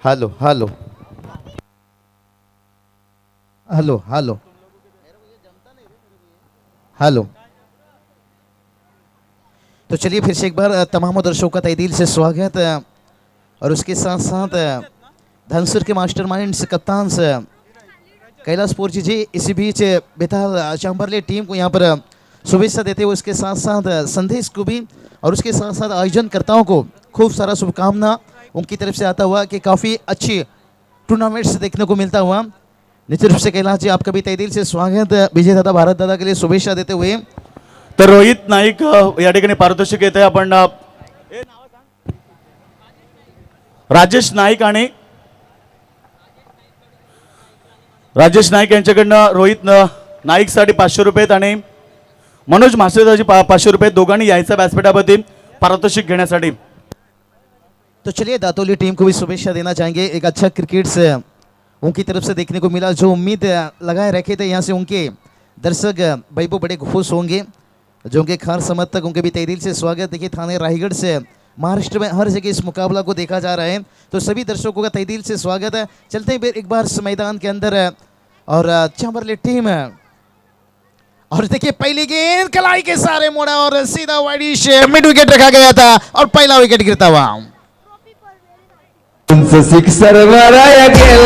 Hello hello hello hello hello. तो चलिए फिर से एक बार तमाम दर्शकों का तहे दिल से स्वागत और उसके साथ साथ धनसुर के मास्टरमाइंड्स कप्तान से कैलाशपुर जी इसी बीच बेताल चांबरले टीम को यहाँ पर शुभेच्छा देते हुए उसके साथ साथ संदेश को भी और उसके साथ साथ आयोजनकर्ताओं को खूब सारा शुभकामना उनकी तरफ से आता हुआ कि काफ़ी अच्छी टूर्नामेंट्स देखने को मिलता हुआ। निश्चित रूप से कैलाश जी आपका भी तहे दिल से स्वागत विजय दादा भारत दादा के लिए शुभेच्छा देते हुए। तर रोहित नाईक या ठिकाणी पारितोषिक येते आपण राजेश नाईक आणि राजेश नाईक यांच्याकडनं रोहित नाईकसाठी 500 रुपये आणि मनोज म्हासेदाजी 500 रुपये दोघांनी यायचा व्यासपीठावरती पारितोषिक घेण्यासाठी। तो चलिए दातोली टीम को भी शुभेच्छा देना चाहेंगे। एक अच्छा क्रिकेट से उनकी तरफ से देखने को मिला, जो उम्मीद लगाए रखे थे यहाँ से उनके दर्शक भाई वो बड़े खुश होंगे। जो उनके खास समर्थक उनके भी तहे दिल से स्वागत। देखिए थाने रायगढ़ से महाराष्ट्र में हर जगह इस मुकाबला को देखा जा रहा है, तो सभी दर्शकों का तहे दिल से स्वागत है। चलते हैं एक बार इस मैदान के अंदर और चांबरले टीम और देखिए पहली गेंद कलाई के सारे मोड़ा और सीधा वाइडिश मिड विकेट रखा गया था और पहला विकेट गिरता हुआ। सिक्सर माराया गेला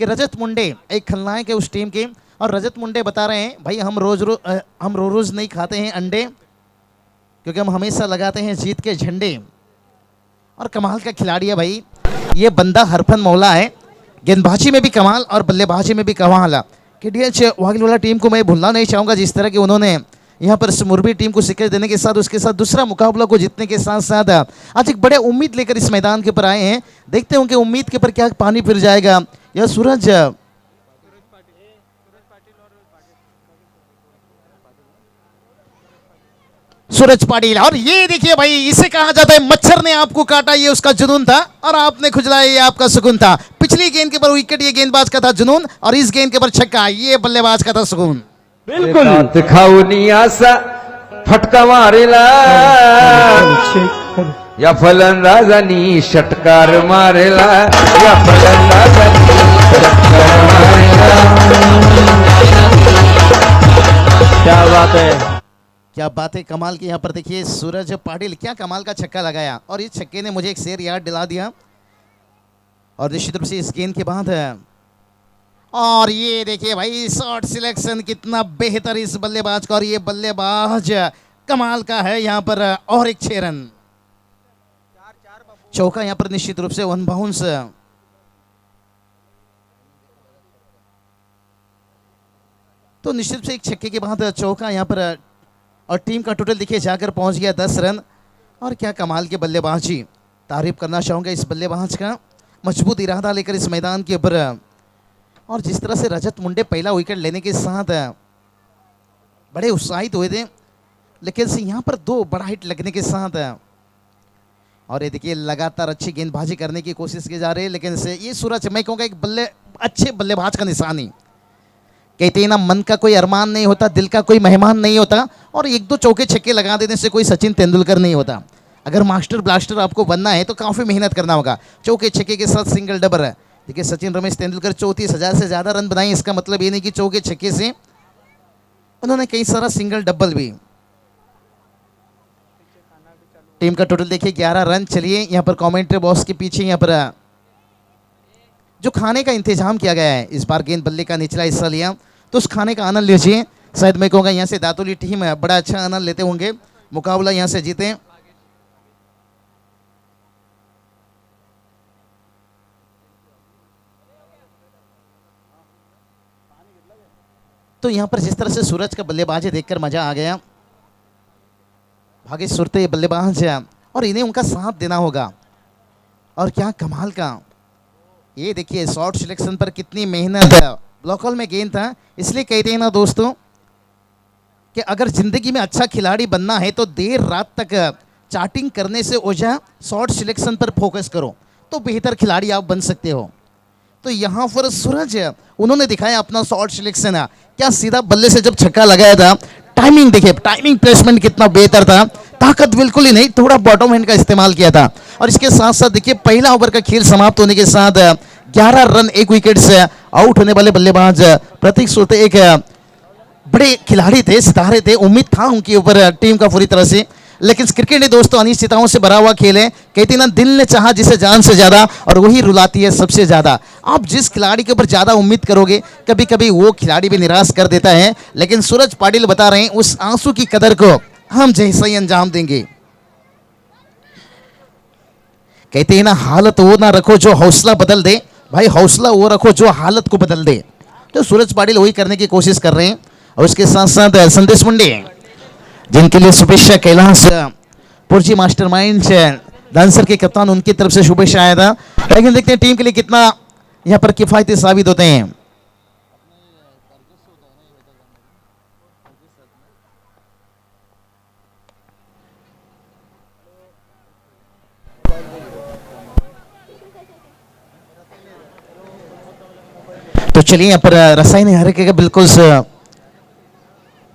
कि रजत मुंडे एक खलनायक है उस टीम के और रजत मुंडे बता रहे हैं भाई हम रोज नहीं खाते हैं अंडे, क्योंकि हम हमेशा लगाते हैं जीत के झंडे। और कमाल का खिलाड़ी है भाई ये बंदा, हरफन मौला है। गेंदबाजी में भी कमाल और बल्लेबाजी में भी कमाल है। KDH वागिलवाला टीम को मैं भूलना नहीं चाहूँगा, जिस तरह की उन्होंने यहाँ पर मुरबी टीम को शिकस्त देने के साथ उसके साथ दूसरा मुकाबला को जीतने के साथ साथ आज एक बड़े उम्मीद लेकर इस मैदान के ऊपर आए हैं। देखते हैं उनके उम्मीद के ऊपर क्या पानी फिर जाएगा। यह सूरज पाटिल और ये देखिए भाई इसे कहा जाता है मच्छर ने आपको काटा ये उसका जुनून था और आपने खुजलाया ये आपका सुकून था। पिछली गेंद के ऊपर विकेट ये गेंदबाज का था जुनून और इस गेंद के ऊपर छक्का ये बल्लेबाज का था सुकून। बिल्कुल खाऊनी असा फटका मारेला या फलंदाजांनी षटकार मारेला या फलंदाजांनी षटकार मारेला। क्या बात है, क्या बात है, कमाल की। यहाँ पर देखिए सूरज पाटिल क्या कमाल का छक्का लगाया और इस छक्के ने मुझे एक शेर याद दिला दिया। और निश्चित रूप से इस गेंद के बाद और ये देखिए भाई शॉट सिलेक्शन कितना बेहतर इस बल्लेबाज का और ये बल्लेबाज कमाल का है यहाँ पर। और एक 6 रन चौका यहाँ पर निश्चित रूप से 1 बाउंस। तो निश्चित रूप से एक छक्के के बाद चौका यहाँ पर और टीम का टोटल देखिए जाकर पहुंच गया 10 रन। और क्या कमाल के बल्लेबाजी, तारीफ करना चाहूँगा इस बल्लेबाज का, मजबूत इरादा लेकर इस मैदान के ऊपर। और जिस तरह से रजत मुंडे पहला विकेट लेने के साथ बड़े उत्साहित हुए थे, लेकिन से यहाँ पर 2 बड़ा हिट लगने के साथ और ये देखिए लगातार अच्छी गेंदबाजी करने की कोशिश की जा रही है, लेकिन से ये सूरज मैं कहूँगा एक अच्छे बल्लेबाज का निशानी। कहते हैं ना मन का कोई अरमान नहीं होता, दिल का कोई मेहमान नहीं होता और 1-2 चौके छक्के लगा देने से कोई सचिन तेंदुलकर नहीं होता। अगर मास्टर ब्लास्टर आपको बनना है तो काफ़ी मेहनत करना होगा। चौके छक्के के साथ सिंगल डबल है। देखिए सचिन रमेश तेंदुलकर 34,000 से ज़्यादा रन बनाए, इसका मतलब ये नहीं कि चौके छक्के से उन्होंने कई सारा सिंगल डबल भी। टीम का टोटल देखिए 11 रन। चलिए यहाँ पर कमेंट्री बॉक्स के पीछे यहाँ पर जो खाने का इंतजाम किया गया है, इस बार गेंद बल्ले का निचला हिस्सा लिया तो उस खाने का आनंद लीजिए। शायद मैं कहूँगा यहाँ से दातोली टीम बड़ा अच्छा आनंद लेते होंगे, मुकाबला यहाँ से जीते। तो यहाँ पर जिस तरह से सूरज का बल्लेबाजी देखकर मजा आ गया। भागे सुरते बल्लेबाज और इन्हें उनका साथ देना होगा। और क्या कमाल का, ये देखिए शॉट सिलेक्शन पर कितनी मेहनत ब्लॉक हॉल में गेंद था। इसलिए कहते हैं ना दोस्तों कि अगर जिंदगी में अच्छा खिलाड़ी बनना है तो देर रात तक चाटिंग करने से ओझा शॉट सिलेक्शन पर फोकस करो तो बेहतर खिलाड़ी आप बन सकते हो। तो यहाँ पर सूरज उन्होंने दिखाया अपना शॉट सिलेक्शन, क्या सीधा बल्ले से जब छक्का लगाया था, टाइमिंग देखिए, टाइमिंग प्लेसमेंट कितना बेहतर था, ताकत बिल्कुल ही नहीं, थोड़ा बॉटम हैंड का इस्तेमाल किया था। और इसके साथ साथ देखिए पहला ओवर का खेल समाप्त होने के साथ 11 रन 1 विकेट से आउट होने वाले बल्लेबाज प्रतीक सुरते एक बड़े खिलाड़ी थे, सितारे थे, उम्मीद था उनके ऊपर टीम का पूरी तरह से। लेकिन क्रिकेट ने दोस्तों अनिश्चितताओं से भरा हुआ खेल है। कहते ना दिल ने चाहा जिसे जान से ज्यादा और वही रुलाती है सबसे ज्यादा। आप जिस खिलाड़ी के ऊपर ज्यादा उम्मीद करोगे कभी कभी वो खिलाड़ी भी निराश कर देता है। लेकिन सूरज पाटिल बता रहे हैं उस आंसू की कदर को हम जैसा ही अंजाम देंगे। कहते हैं ना हालत वो ना रखो जो हौसला बदल दे, भाई हौसला वो रखो जो हालत को बदल दे। तो सूरज पाटिल वही करने की कोशिश कर रहे हैं। और उसके साथ साथ संदेश मुंडे जिनके लिए शुभेच्छा, कैलाश पुरजी मास्टरमाइंड डांसर के कप्तान, उनकी तरफ से शुभेच्छा आया था। लेकिन देखते हैं टीम के लिए कितना यहाँ पर किफायती साबित होते हैं। तो चलिए यहाँ पर रसायनी हरके का बिल्कुल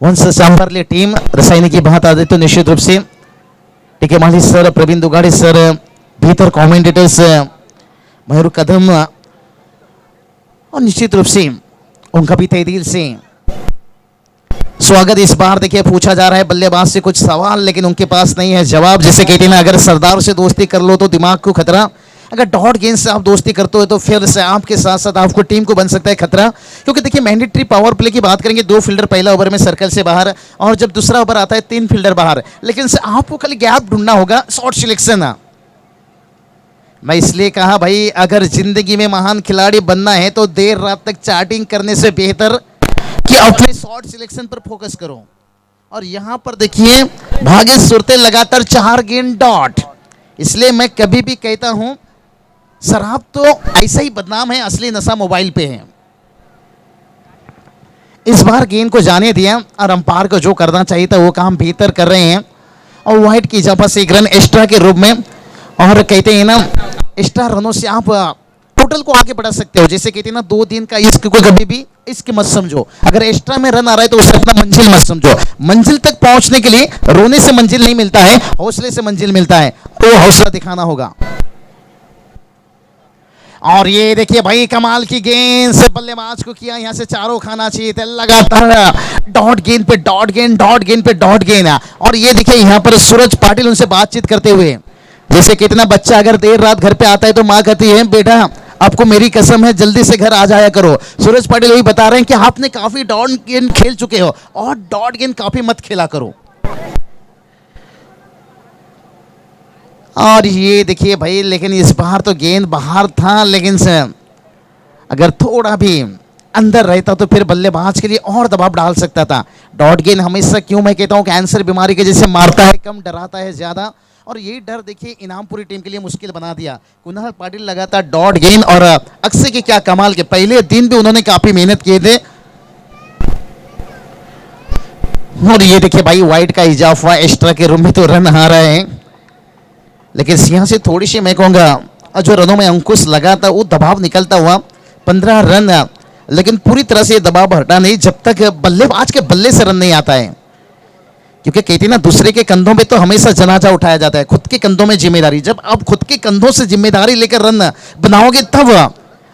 वंश सांबारली टीम रसायनी की बात आ जाए तो निश्चित रूप से टीके माली सर, प्रवीण दुगाड़े सर, भीतर कमेंटेटर्स मयूर कदम, और निश्चित रूप से उनका भी तहे दिल से स्वागत। इस बार देखिए पूछा जा रहा है बल्लेबाज से कुछ सवाल, लेकिन उनके पास नहीं है जवाब। जैसे कहते हैं ना अगर सरदार से दोस्ती कर लो तो दिमाग को खतरा, अगर डॉट गेंद से आप दोस्ती करते हो तो फिर से आपके साथ साथ आपको टीम को बन सकता है खतरा। क्योंकि देखिए मैंडेटरी पावर प्ले की बात करेंगे, 2 फील्डर पहला ओवर में सर्कल से बाहर, और जब दूसरा ओवर आता है 3 फील्डर बाहर। लेकिन से आपको खाली गैप ढूंढना होगा, शॉट सिलेक्शन। मैं इसलिए कहा भाई अगर जिंदगी में महान खिलाड़ी बनना है तो देर रात तक चैटिंग करने से बेहतर कि अपने शॉट सिलेक्शन पर फोकस करो। और यहां पर देखिए भागेश सुरते लगातार 4 गेंद डॉट। इसलिए मैं कभी भी कहता हूं शराब तो ऐसा ही बदनाम है, असली नशा मोबाइल पे है। इस बार गेंद को जाने दिया और अंपायर को जो करना चाहिए था वो काम बेहतर कर रहे हैं। और वाइट की जगह से 1 रन एक्स्ट्रा के रूप में, और कहते हैं ना एक्स्ट्रा रनों से आप टोटल को आगे बढ़ा सकते हो। जैसे कहते हैं ना 2 दिन का इश्क को कभी भी इश्क मत समझो, अगर एक्स्ट्रा में रन आ रहा है तो उसे अपना मंजिल मत समझो। मंजिल तक पहुंचने के लिए रोने से मंजिल नहीं मिलता है, हौसले से मंजिल मिलता है, तो हौसला दिखाना होगा। और ये देखिए भाई कमाल की गेंद से बल्लेबाज को किया यहां से चारों खाना चाहिए था, लगातार डॉट गेंद पे डॉट गेंद, डॉट गेंद पे डॉट गेंद। और ये देखिए यहां पर सूरज पाटिल उनसे बातचीत करते हुए, जैसे कितना बच्चा अगर देर रात घर पे आता है तो माँ कहती है बेटा आपको मेरी कसम है जल्दी से घर आ जाया करो। सूरज पाटिल वही बता रहे हैं कि आपने काफी डॉट गेंद खेल चुके हो और डॉट गेंद काफी मत खेला करो। और ये देखिए भाई लेकिन इस बार तो गेंद बाहर था, लेकिन से अगर थोड़ा भी अंदर रहता तो फिर बल्लेबाज के लिए और दबाव डाल सकता था। डॉट गेंद हमेशा क्यों मैं कहता हूं कैंसर बीमारी के जैसे मारता है कम, डराता है ज्यादा। और ये डर देखिए इनाम पूरी टीम के लिए मुश्किल बना दिया। कुणाल पाटिल लगातार डॉट गेंद, और अक्षय के क्या कमाल के पहले दिन भी उन्होंने काफी मेहनत किए थे। और ये देखिए भाई वाइट का इजाफा एक्स्ट्रा के रूम में तो रन आ रहे हैं, लेकिन यहां से थोड़ी सी मैं कहूँगा जो रनों में अंकुश लगा था वो दबाव निकलता हुआ 15 रन, लेकिन पूरी तरह से दबाव हटा नहीं जब तक बल्लेबाज के बल्ले से रन नहीं आता है। क्योंकि कहती ना दूसरे के कंधों पे तो हमेशा जनाजा उठाया जाता है, खुद के कंधों में जिम्मेदारी। जब आप खुद के कंधों से जिम्मेदारी लेकर रन बनाओगे तब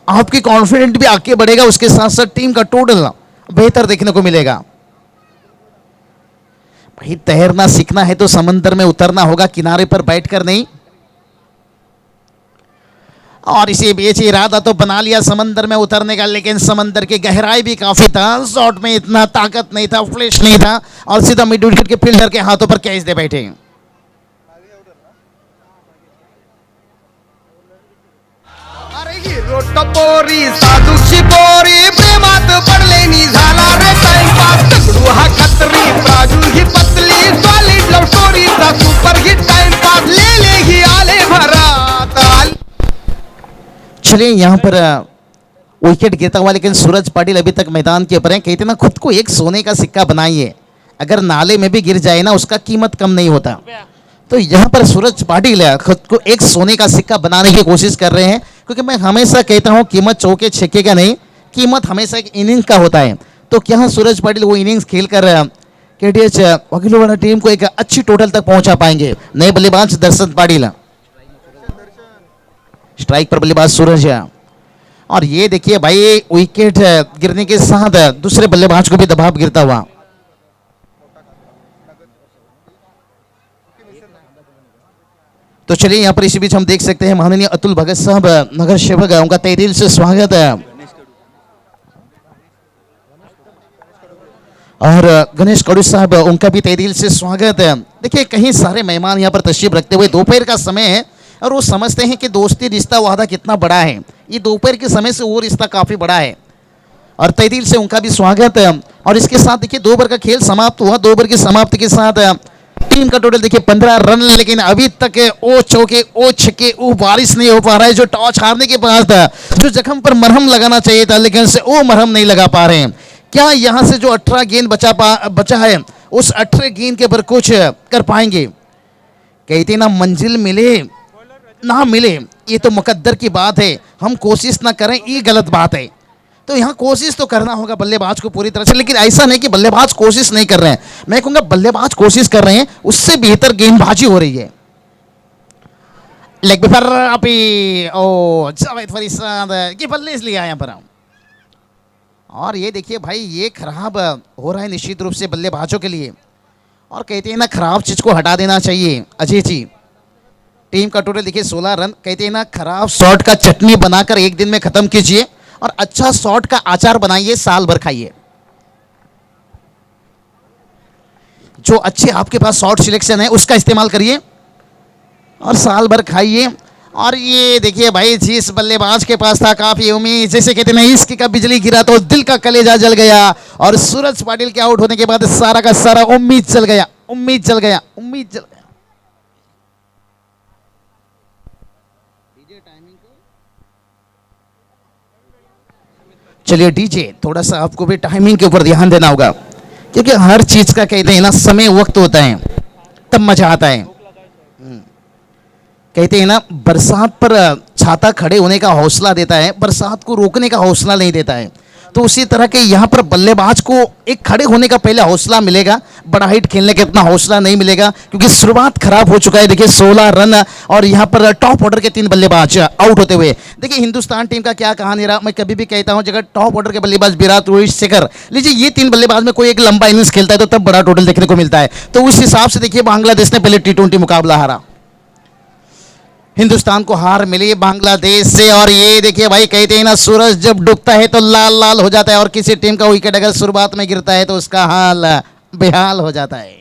आपकी कॉन्फिडेंट भी आगे बढ़ेगा, उसके साथ साथ टीम का टोटल बेहतर देखने को मिलेगा। भाई तैरना सीखना है तो समंदर में उतरना होगा, किनारे पर बैठकर नहीं। और इसी बीच इरादा तो बना लिया समंदर में उतरने का, लेकिन समंदर की गहराई भी काफी था, शॉट में इतना ताकत नहीं था, फ्लैश नहीं था, और सीधा मिड विकेट के फील्डर के हाथों पर कैच दे बैठे। अरे हिरो टपोरी साधूची पोरी प्रेमात पडलेनी झाला रे टाइमपास, दगडू हा खत्री प्राजू ही पतली सॉलिड लव स्टोरीचा सुपर हिट टाइमपास, ले ही आले भरात। चलिए यहाँ पर विकेट गिरता हुआ, लेकिन सूरज पाटिल अभी तक मैदान के ऊपर हैं। कहते ना खुद को एक सोने का सिक्का बनाइए, अगर नाले में भी गिर जाए ना उसका कीमत कम नहीं होता। तो यहाँ पर सूरज पाटिल खुद को एक सोने का सिक्का बनाने की कोशिश कर रहे हैं, क्योंकि मैं हमेशा कहता हूँ कीमत चौके छक्के का नहीं, कीमत हमेशा एक इनिंग का होता है। तो क्या सूरज पाटिल वो इनिंग्स खेल कर केटीएच वकीलों टीम को एक अच्छी टोटल तक पहुंचा पाएंगे? नए बल्लेबाज दर्शन पाटिल, स्ट्राइक पर बल्लेबाज सूरज, और ये देखिए भाई विकेट गिरने के साथ दूसरे बल्लेबाज को भी दबाव गिरता हुआ। तो चलिए यहाँ पर इसी बीच हम देख सकते हैं माननीय अतुल भगत साहब नगर सेवक, उनका तहे दिल से स्वागत है। और गणेश कड़ू साहब, उनका भी तहे दिल से स्वागत है। देखिए कहीं सारे मेहमान यहाँ पर तशरीफ रखते हुए, दोपहर का समय है और वो समझते हैं कि दोस्ती रिश्ता वादा कितना बड़ा है। ये दोपहर के समय से वो रिश्ता काफ़ी बड़ा है और तहे दिल से उनका भी स्वागत है। और इसके साथ देखिए 2 ओवर का खेल समाप्त हुआ। 2 ओवर की समाप्ति के साथ टीम का टोटल देखिए 15 रन, लेकिन अभी तक ओ चौके ओ छक्के ओ बारिश नहीं हो पा रहा है। जो टॉस हारने के बाद था, जो जख्म पर मरहम लगाना चाहिए था, लेकिन से वो मरहम नहीं लगा पा रहे हैं। क्या यहाँ से जो 18 गेंद बचा है, उस 18 गेंद के ऊपर कुछ कर पाएंगे? कहते ना मंजिल मिले ना मिले, ये तो मुकद्दर की बात है। हम कोशिश ना करें ये गलत बात है। तो यहाँ कोशिश तो करना होगा बल्लेबाज को पूरी तरह से, लेकिन ऐसा नहीं कि बल्लेबाज कोशिश नहीं कर रहे हैं। मैं कहूँगा बल्लेबाज कोशिश कर रहे हैं, उससे बेहतर गेंदबाजी हो रही है। लेग पर अभी ओ जावेद फरीद की बल्ले इसलिए यहाँ पर, और ये देखिए भाई ये खराब हो रहा है निश्चित रूप से बल्लेबाजों के लिए। और कहते हैं ना खराब चीज़ को हटा देना चाहिए। अजय जी, टीम का टोटल देखिए 16 रन। कहते हैं ना खराब शॉट का चटनी बनाकर एक दिन में खत्म कीजिए और अच्छा शॉट का अचार बनाइए, साल भर खाइए। जो अच्छे आपके पास शॉट सिलेक्शन है उसका इस्तेमाल करिए और साल भर खाइए। और ये देखिए भाई जिस बल्लेबाज के पास था काफी उम्मीद, जैसे कहते हैं इश्क का बिजली गिरा तो दिल का कलेजा जल गया, और सूरज पाटिल के आउट होने के बाद सारा का सारा उम्मीद जल गया, उम्मीद जल गया, उम्मीद जल गया। चलिए डीजे, थोड़ा सा आपको भी टाइमिंग के ऊपर ध्यान देना होगा, क्योंकि हर चीज का कहते हैं ना समय वक्त होता है तब मजा आता है। कहते हैं ना बरसात पर छाता खड़े होने का हौसला देता है, बरसात को रोकने का हौसला नहीं देता है। तो उसी तरह के यहाँ पर बल्लेबाज को एक खड़े होने का पहले हौसला मिलेगा, बड़ा हिट खेलने का इतना हौसला नहीं मिलेगा, क्योंकि शुरुआत खराब हो चुका है। देखिए 16 रन और यहाँ पर टॉप ऑर्डर के 3 बल्लेबाज आउट होते हुए। देखिए हिंदुस्तान टीम का क्या कहानी रहा, मैं कभी भी कहता हूँ जगह टॉप ऑर्डर के बल्लेबाज विराट, रोहित, शेखर लीजिए, ये 3 बल्लेबाज में कोई एक लंबा इनिंग्स खेलता है तो तब बड़ा टोटल देखने को मिलता है। तो उस हिसाब से देखिए बांग्लादेश ने पहले T20 मुकाबला हारा, हिंदुस्तान को हार मिली बांग्लादेश से। और ये देखिए भाई कहते हैं ना सूरज जब डूबता है तो लाल लाल हो जाता है, और किसी टीम का विकेट अगर शुरुआत में गिरता है तो उसका हाल बेहाल हो जाता है।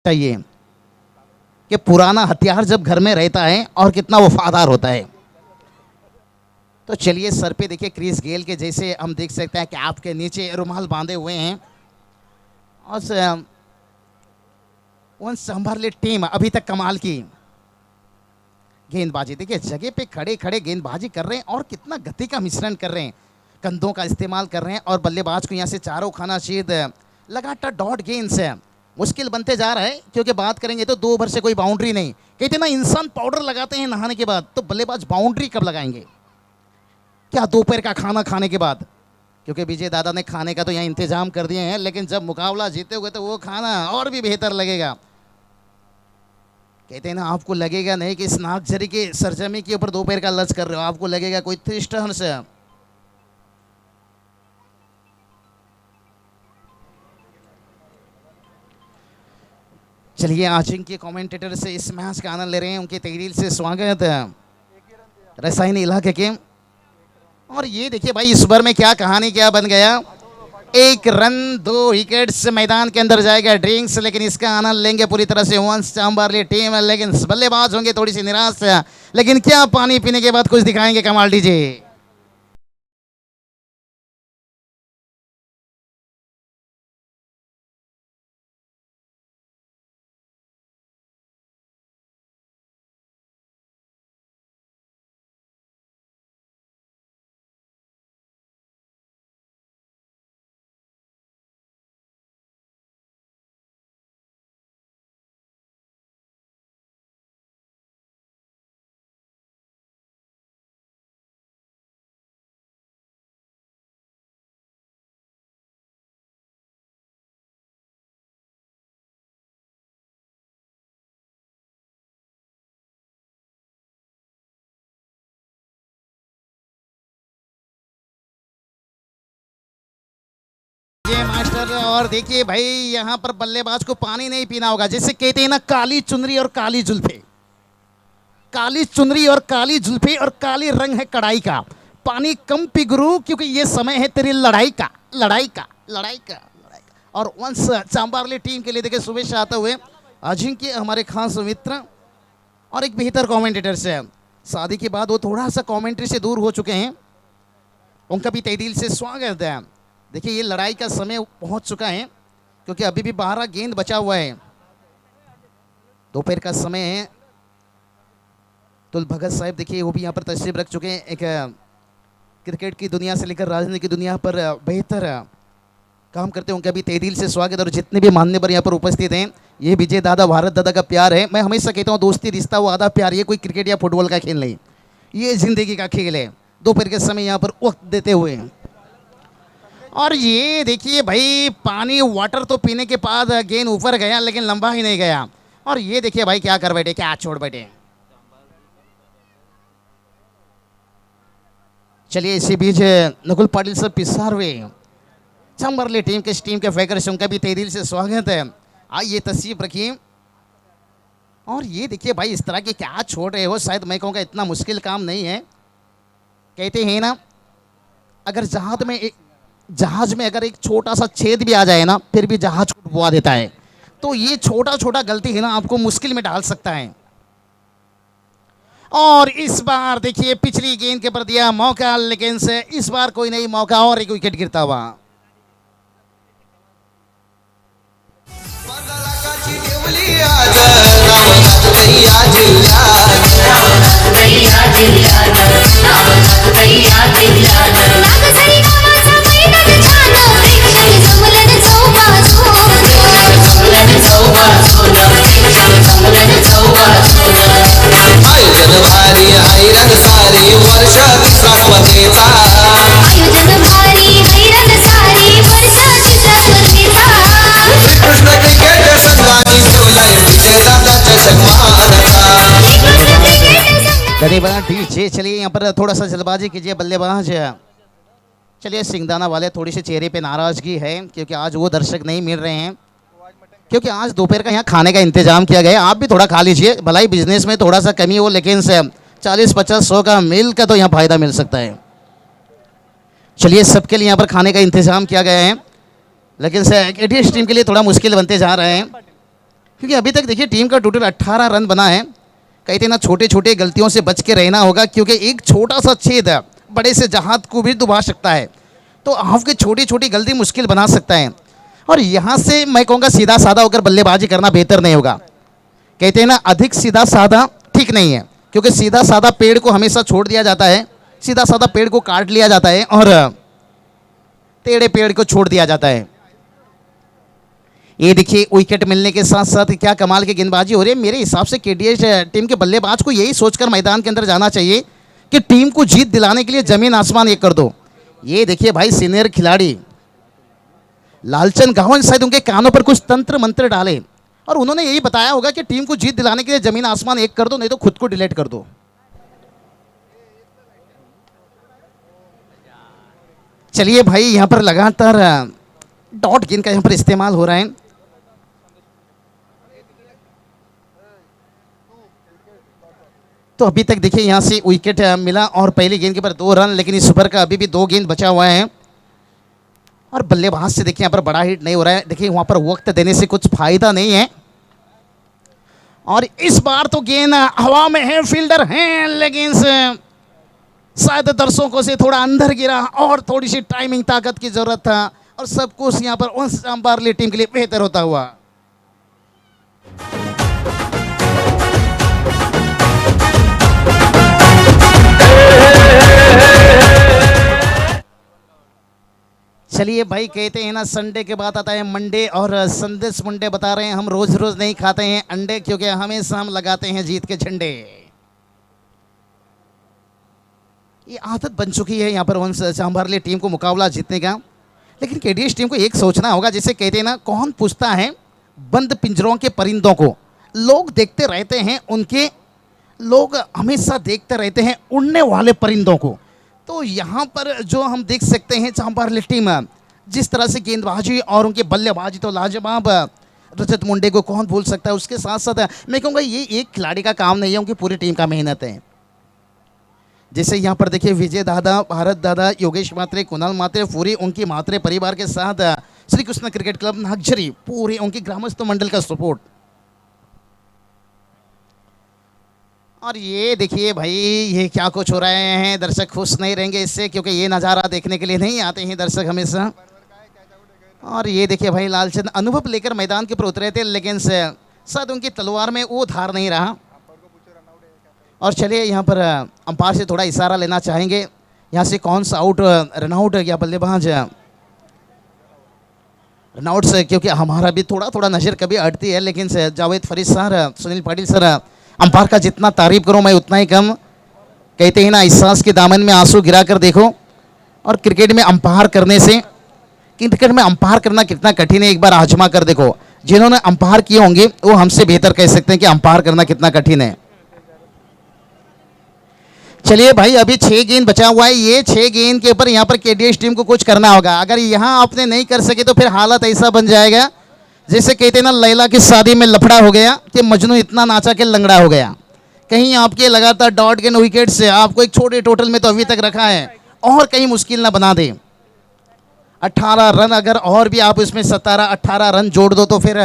चाहिए कि पुराना हथियार जब घर में रहता है और कितना वफादार होता है। तो चलिए सर पे देखिए क्रिस गेल के जैसे हम देख सकते हैं कि आपके नीचे रुमाल बांधे हुए हैं, और संभाले टीम अभी तक कमाल की गेंदबाजी। देखिए जगह पे खड़े खड़े गेंदबाजी कर रहे हैं और कितना गति का मिश्रण कर रहे हैं, कंधों का इस्तेमाल कर रहे हैं, और बल्लेबाज को यहाँ से चारों खाना शीद लगातार डॉट गेंद से मुश्किल बनते जा रहा है। क्योंकि बात करेंगे तो 2 ओवर से कोई बाउंड्री नहीं। कहते ना इंसान पाउडर लगाते हैं नहाने के बाद, तो बल्लेबाज बाउंड्री कब लगाएंगे? क्या दोपहर का खाना खाने के बाद? क्योंकि विजय दादा ने खाने का तो यहाँ इंतजाम कर दिए हैं, लेकिन जब मुकाबला जीते हुए तो वो खाना और भी बेहतर लगेगा। कहते हैं ना, आपको लगेगा नहीं कि इस नागझरी के सरजमी के ऊपर दोपहर का लंच कर रहे हो, आपको लगेगा कोई त्रिष्टहन से। चलिए आज इनके कमेंटेटर से इस मैच का आनंद ले रहे हैं, उनके तहरीर से स्वागत है रसायनी इलाके के। और ये देखिए भाई, इस बार में क्या कहानी क्या बन गया, 1 रन 2 विकेट्स मैदान के अंदर जाएगा ड्रिंक्स, लेकिन इसका आनंद लेंगे पूरी तरह से वंश चांबारली टीम, लेकिन बल्लेबाज होंगे थोड़ी सी निराश, लेकिन क्या पानी पीने के बाद कुछ दिखाएंगे कमाल डीजे। ये मास्टर, और देखिए भाई यहाँ पर बल्लेबाज को पानी नहीं पीना होगा, जिसे कहते हैं ना काली चुनरी और काली जुल्फे, काली चुनरी और काली जुल्फे और काली रंग है कड़ाई का। पानी कम पी गुरु, क्योंकि ये समय है तेरी लड़ाई का, लड़ाई का, लड़ाई का, लड़ाई का। और वंश चांबारली टीम के लिए देखिए शुभेच्छा आते हुए अजिंक्य हमारे खास मित्र और एक बेहतर कमेंटेटर से। शादी के बाद वो थोड़ा सा कमेंट्री से दूर हो चुके हैं, उनका भी तहे दिल से स्वागत है। देखिए ये लड़ाई का समय पहुंच चुका है, क्योंकि अभी भी 12 गेंद बचा हुआ है, दोपहर का समय है। तुल भगत साहब देखिए वो भी यहाँ पर तशरीफ रख चुके हैं, एक क्रिकेट की दुनिया से लेकर राजनीति की दुनिया पर बेहतर काम करते हैं, उनका भी तहे दिल से स्वागत। और जितने भी मान्यवर यहाँ पर उपस्थित हैं, ये विजय दादा भारत दादा का प्यार है। मैं हमेशा कहता हूँ दोस्ती रिश्ता वो आधा प्यार, ये कोई क्रिकेट या फुटबॉल का खेल नहीं, ये जिंदगी का खेल है। दोपहर के समय यहाँ पर वक्त देते हुए, और ये देखिए भाई पानी वाटर तो पीने के बाद गेंद ऊपर गया, लेकिन लंबा ही नहीं गया। और ये देखिए भाई क्या कर बैठे, क्या छोड़ बैठे। चलिए इसी बीच नकुल पाटिल सर पिसारवे चांबारली टीम के इस टीम के फैकर से, उनका भी तहे दिल से स्वागत है। आइए तशरीफ रखिए। और ये देखिए भाई इस तरह के क्या छोड़ रहे हो, शायद मैं कहूँगा इतना मुश्किल काम नहीं है। कहते हैं ना, अगर जहाज में अगर एक छोटा सा छेद भी आ जाए ना, फिर भी जहाज को डुबवा देता है। तो ये छोटा छोटा गलती है ना, आपको मुश्किल में डाल सकता है। और इस बार देखिए पिछली गेंद के पर दिया मौका, लेकिन से इस बार कोई नहीं मौका, और एक विकेट गिरता हुआ। भारी हैरन सारी वर्ष विश्वासवतेचा, आयोजन भारी हैरन सारी वर्ष विश्वासवतेचा। श्रीकृष्ण क्रिकेट संघाने ठेवलाय विजय दादाच्या सन्मानाचा। गरीब डीजे। चलिए यहाँ पर थोड़ा सा जल्दबाजी कीजिए बल्लेबाज। चलिए सिंगदाना वाले थोड़ी सी चेहरे पे नाराजगी है, क्योंकि आज वो दर्शक नहीं मिल रहे हैं, क्योंकि आज दोपहर का यहाँ खाने का इंतजाम किया गया है। आप भी थोड़ा खा लीजिए, भला ही बिजनेस में थोड़ा सा कमी हो, लेकिन से 40, 50, 100 का मिल का तो यहाँ फ़ायदा मिल सकता है। चलिए सबके लिए यहाँ पर खाने का इंतजाम किया गया है, लेकिन से एडीएस टीम के लिए थोड़ा मुश्किल बनते जा रहे हैं, क्योंकि अभी तक देखिए टीम का टोटल 18 रन बना है। कहते ना छोटे छोटे गलतियों से बच के रहना होगा, क्योंकि एक छोटा सा छेद बड़े से जहाज को भी डुबा सकता है। तो आपकी छोटी छोटी गलती मुश्किल बना सकता है। और यहाँ से मैं कहूँगा सीधा साधा होकर बल्लेबाजी करना बेहतर नहीं होगा। कहते हैं ना अधिक सीधा साधा ठीक नहीं है, क्योंकि सीधा साधा पेड़ को हमेशा छोड़ दिया जाता है, सीधा साधा पेड़ को काट लिया जाता है और टेढ़े पेड़ को छोड़ दिया जाता है। ये देखिए विकेट मिलने के साथ साथ क्या कमाल की गेंदबाजी हो रही है। मेरे हिसाब से केडीएस टीम के बल्लेबाज को यही सोचकर मैदान के अंदर जाना चाहिए कि टीम को जीत दिलाने के लिए जमीन आसमान एक कर दो। ये देखिए भाई सीनियर खिलाड़ी लालचंद गावन शायद उनके कानों पर कुछ तंत्र मंत्र डाले और उन्होंने यही बताया होगा कि टीम को जीत दिलाने के लिए जमीन आसमान एक कर दो, नहीं तो खुद को डिलीट कर दो। चलिए भाई यहां पर लगातार डॉट गेंद का यहां पर इस्तेमाल हो रहा है। तो अभी तक देखिए यहां से विकेट मिला और पहली गेंद के पर 2 रन, लेकिन इस ओवर का अभी भी 2 गेंद बचा हुआ है और बल्लेबाज से देखिए यहाँ पर बड़ा हिट नहीं हो रहा है। देखिए वहां पर वक्त देने से कुछ फायदा नहीं है और इस बार तो गेंद हवा में है, फील्डर हैं, लेकिन शायद दर्शकों से थोड़ा अंदर गिरा और थोड़ी सी टाइमिंग ताकत की जरूरत था और सब कुछ यहाँ पर उस अंपायर टीम के लिए बेहतर होता हुआ। चलिए भाई, कहते हैं ना संडे के बाद आता है मंडे और संदेश मुंडे बता रहे हैं हम रोज रोज नहीं खाते हैं अंडे, क्योंकि हमेशा हम लगाते हैं जीत के झंडे। ये आदत बन चुकी है यहाँ पर वंश चांभारली टीम को मुकाबला जीतने का। लेकिन केडीएस टीम को एक सोचना होगा, जैसे कहते हैं ना, कौन पूछता है बंद पिंजरों के परिंदों को, लोग देखते रहते हैं उनके, लोग हमेशा देखते रहते हैं उड़ने वाले परिंदों को। तो यहाँ पर जो हम देख सकते हैं चांभारली टीम जिस तरह से गेंदबाजी और उनके बल्लेबाजी तो लाजवाब, रजत मुंडे को कौन भूल सकता है। उसके साथ साथ मैं कहूँगा ये एक खिलाड़ी का काम नहीं है, उनकी पूरी टीम का मेहनत है। जैसे यहाँ पर देखिए विजय दादा, भारत दादा, योगेश मात्रे, कुणाल मात्रे, पूरी उनकी मात्रे परिवार के साथ श्री कृष्ण क्रिकेट क्लब नागझरी, पूरे उनकी ग्रामस्थ मंडल का सपोर्ट। और ये देखिए भाई ये क्या कुछ हो रहे हैं, दर्शक खुश नहीं रहेंगे इससे, क्योंकि ये नज़ारा देखने के लिए नहीं आते हैं दर्शक हमेशा। और ये देखिए भाई लालचंद अनुभव लेकर मैदान के ऊपर उतरे थे, लेकिन शायद उनकी तलवार में वो धार नहीं रहा। और चलिए यहाँ पर अंपायर से थोड़ा इशारा लेना चाहेंगे, यहाँ से कौन सा आउट, रनआउट या बल्लेबाज रनआउट से, क्योंकि हमारा भी थोड़ा थोड़ा नज़र कभी हटती है। लेकिन Javed Farid sir, Sunil Patil sir, umpire का जितना तारीफ करूं मैं उतना ही कम। कहते हैं ना, एहसास के दामन में आंसू गिरा कर देखो। और क्रिकेट में अंपायर करने से, क्रिकेट में अंपायर करना कितना कठिन है एक बार आजमा कर देखो। जिन्होंने अंपायर किए होंगे वो हमसे बेहतर कह सकते हैं कि अंपायर करना कितना कठिन है। चलिए भाई अभी 6 गेंद बचा हुआ है, ये 6 गेंद के ऊपर यहाँ पर केडीएस टीम को कुछ करना होगा। अगर यहाँ आपने नहीं कर सके तो फिर हालत ऐसा बन जाएगा जैसे कहते हैं ना, लैला की शादी में लफड़ा हो गया कि मजनू इतना नाचा के लंगड़ा हो गया। कहीं आपके लगातार डॉट गेंद विकेट से आपको एक छोटे टोटल में तो अभी तक रखा है, और कहीं मुश्किल ना बना दे। 18 रन अगर और भी आप इसमें 17-18 रन जोड़ दो तो फिर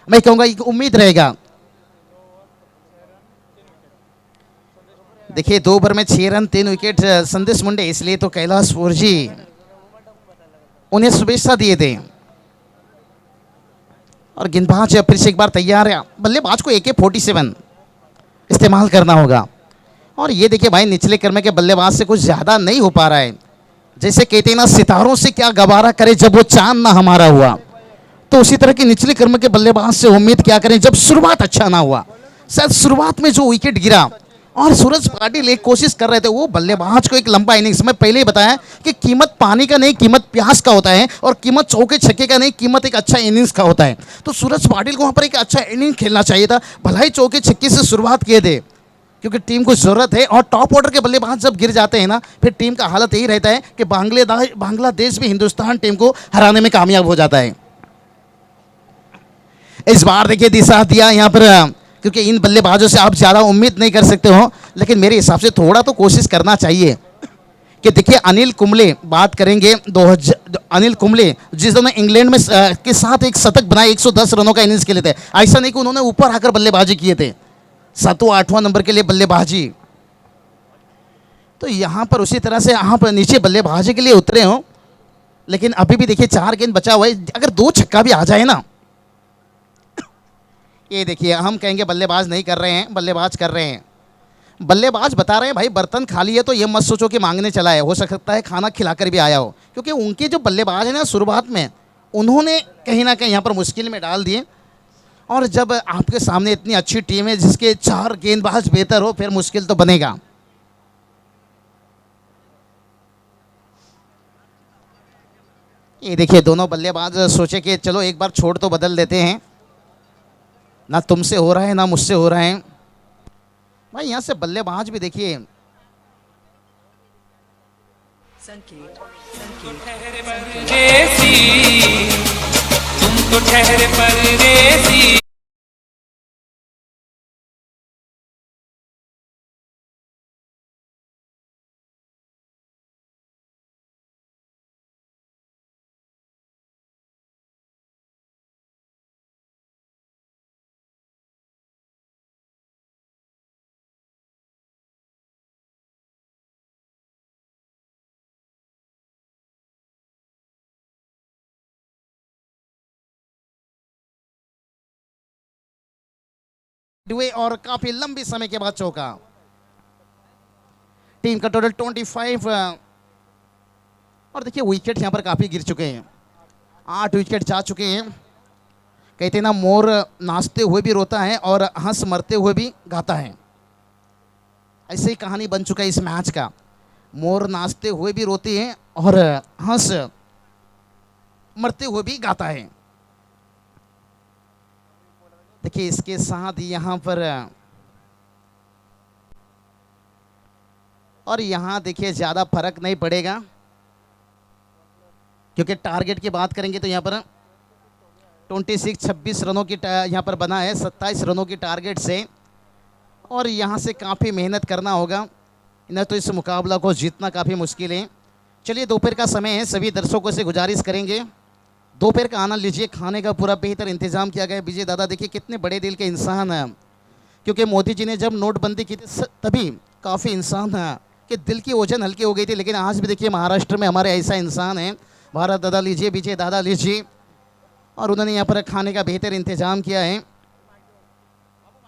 मैं कहूँगा एक उम्मीद रहेगा। देखिए 2 ओवर में 6 रन 3 विकेट संदेश मुंडे, इसलिए तो कैलाश फोरजी उन्हें शुभेच्छा दिए थे। और गेंदबाज फिर से एक बार तैयार है, बल्लेबाज को AK-47 इस्तेमाल करना होगा। और ये देखिए भाई निचले क्रम के बल्लेबाज से कुछ ज़्यादा नहीं हो पा रहा है। जैसे कहते हैं ना, सितारों से क्या गवारा करे जब वो चांद ना हमारा हुआ, तो उसी तरह के निचले क्रम के बल्लेबाज से उम्मीद क्या करें जब शुरुआत अच्छा ना हुआ। शायद शुरुआत में जो विकेट गिरा और सूरज पाटिल एक कोशिश कर रहे थे, वो बल्लेबाज को एक लंबा इनिंग्स, मैं पहले ही बताया कि कीमत पानी का नहीं, कीमत प्यास का होता है, और कीमत चौके छक्के का नहीं, कीमत एक अच्छा इनिंग्स का होता है। तो सूरज पाटिल को वहाँ पर एक अच्छा इनिंग खेलना चाहिए था, भलाई चौके छक्के से शुरुआत किए थे, क्योंकि टीम को ज़रूरत है। और टॉप ऑर्डर के बल्लेबाज जब गिर जाते हैं ना, फिर टीम का हालत यही रहता है कि बांग्लादेश भी हिंदुस्तान टीम को हराने में कामयाब हो जाता है। इस बार देखिए दिशा दिया यहाँ पर, क्योंकि इन बल्लेबाजों से आप ज़्यादा उम्मीद नहीं कर सकते हो, लेकिन मेरे हिसाब से थोड़ा तो कोशिश करना चाहिए। कि देखिए अनिल कुंबले बात करेंगे, अनिल कुंबले जिन्होंने इंग्लैंड में के साथ एक शतक बनाया, 110 रनों का इनिंग्स खेले थे। ऐसा नहीं कि उन्होंने ऊपर आकर बल्लेबाजी किए थे, 7वां-8वां नंबर के लिए बल्लेबाजी। तो यहाँ पर उसी तरह से आप नीचे बल्लेबाजी के लिए उतरे हो, लेकिन अभी भी देखिए 4 गेंद बचा हुआ है। अगर 2 छक्का भी आ जाए ना, ये देखिए हम कहेंगे बल्लेबाज नहीं कर रहे हैं, बल्लेबाज कर रहे हैं। बल्लेबाज बता रहे हैं भाई बर्तन खाली है तो ये मत सोचो कि मांगने चला है, हो सकता है खाना खिलाकर भी आया हो, क्योंकि उनके जो बल्लेबाज हैं ना शुरुआत में उन्होंने कहीं ना कहीं यहाँ पर मुश्किल में डाल दिए। और जब आपके सामने इतनी अच्छी टीम है जिसके 4 गेंदबाज बेहतर हो, फिर मुश्किल तो बनेगा। ये देखिए दोनों बल्लेबाज सोचे कि चलो एक बार छोड़ तो बदल देते हैं, ना तुमसे हो रहा है ना मुझसे हो रहा है। भाई यहाँ से बल्लेबाज भी देखिए परदेसी तुम तो ठहरे परदेसी। हुए और काफी लंबी समय के बाद चौका। टीम का टोटल 25 और देखिए विकेट यहाँ पर काफी गिर चुके हैं, 8 विकेट जा चुके हैं। कहते हैं ना मोर नाचते हुए भी रोता है और हंस मरते हुए भी गाता है, ऐसे ही कहानी बन चुका है इस मैच का। मोर नाचते हुए भी रोते हैं और हंस मरते हुए भी गाता है। देखिए इसके साथ यहाँ पर और यहाँ देखिए ज़्यादा फर्क नहीं पड़ेगा, क्योंकि टारगेट की बात करेंगे तो यहाँ पर 26 रनों की यहाँ पर बना है 27 रनों की टारगेट से, और यहाँ से काफ़ी मेहनत करना होगा, नहीं तो इस मुकाबला को जीतना काफ़ी मुश्किल है। चलिए दोपहर का समय है, सभी दर्शकों से गुजारिश करेंगे दोपहर का आनंद लीजिए, खाने का पूरा बेहतर इंतजाम किया गया है। विजय दादा देखिए कितने बड़े दिल के इंसान हैं, क्योंकि मोदी जी ने जब नोटबंदी की थी तभी काफ़ी इंसान हैं कि दिल की वजन हल्की हो गई थी, लेकिन आज भी देखिए महाराष्ट्र में हमारे ऐसा इंसान है, भारत दादा लीजिए, विजय दादा लीजिए, और उन्होंने यहाँ पर खाने का बेहतर इंतजाम किया है।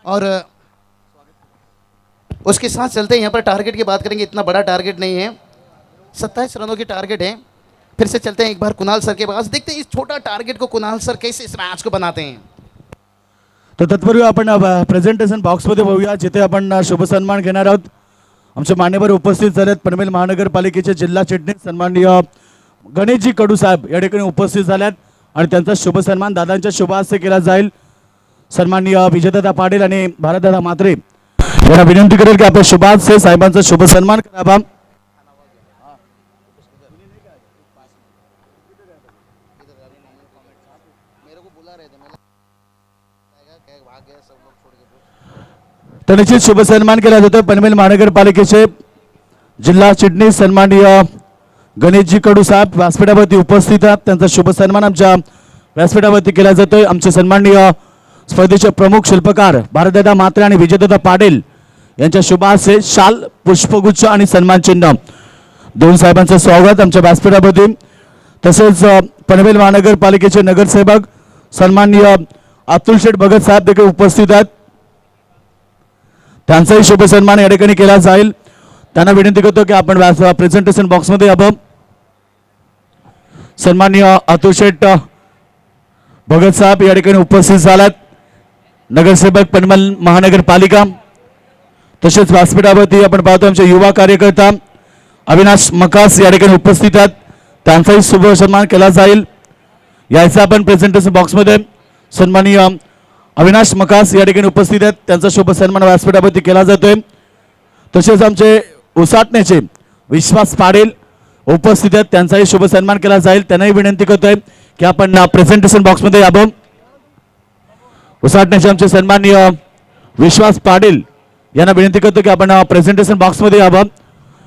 और उसके साथ चलते हैं, यहाँ पर टारगेट की बात करेंगे, इतना बड़ा टारगेट नहीं है, 27 रनों की टारगेट है। फिर से चलते हैं एक बार कुणाल सर के पास, देखते हैं इस छोटा टारगेट को कुणाल सर कैसे इस मैच को बनाते हैं। तर तत्पूर्वी आपण प्रेझेंटेशन बॉक्समध्ये बघूया, जिथे आपण शुभ सन्मान घेणार आहोत। आमचे मान्यवर उपस्थित झालेत, पनवेल महानगरपालिकेचे जिल्हा चिटणीस सन्माननीय गणेशजी कडू साहेब या ठिकाणी उपस्थित झाल्यात आणि त्यांचा शुभ सन्मान दादांच्या शुभ हस्ते केला जाईल। सन्माननीय विजयदादा पाटील आणि भारतदादा म्हात्रे यांना विनंती करेल की आपल्या शुभ हस्ते साहेबांचा शुभ सन्मान करावा। तर निश्चित शुभ सन्मान केला जातो। पनवेल महानगरपालिकेचे जिल्हा चिटणीस सन्माननीय गणेशजी कडू साहेब व्यासपीठावरती उपस्थित आहेत, त्यांचा शुभ सन्मान आमच्या व्यासपीठावरती केला जातोय। आमचे सन्माननीय स्पर्धेचे प्रमुख शिल्पकार भारतदादा म्हात्रे आणि विजयदादा पाटील यांच्या शुभ हस्ते शाल, पुष्पगुच्छ आणि सन्मान चिन्ह दोन साहेबांचं स्वागत आमच्या व्यासपीठावरती। तसेच पनवेल महानगरपालिकेचे नगरसेवक सन्माननीय अतुल शेठ भगत साहेब देखील उपस्थित आहेत, त्यांचाही शुभ सन्मान या ठिकाणी केला जाईल। त्यांना विनंती करतो की आपण प्रेझेंटेशन बॉक्समध्ये यावं। सन्माननीय अतुल शेठ भगत साहेब या ठिकाणी उपस्थित झाल्यात, नगरसेवक पनवेल महानगरपालिका। तसेच व्यासपीठावरती आपण पाहतो आमचे युवा कार्यकर्ता अविनाश मकास या ठिकाणी उपस्थित आहेत, त्यांचाही शुभ सन्मान केला जाईल। यायचं आपण प्रेझेंटेशन बॉक्समध्ये सन्माननीय अविनाश मकास या ठिकाणी उपस्थित आहेत, त्यांचा शुभ सन्मान व्यासपीठावरती केला जातोय। तसेच आमचे उसाटण्याचे विश्वास पाटील उपस्थित आहेत, त्यांचाही शुभ सन्मान केला जाईल। त्यांनाही विनंती करतोय की आपण प्रेझेंटेशन बॉक्समध्ये यावं। उसाटण्याचे आमचे सन्माननीय विश्वास पाटील यांना विनंती करतो की आपण प्रेझेंटेशन बॉक्समध्ये यावं।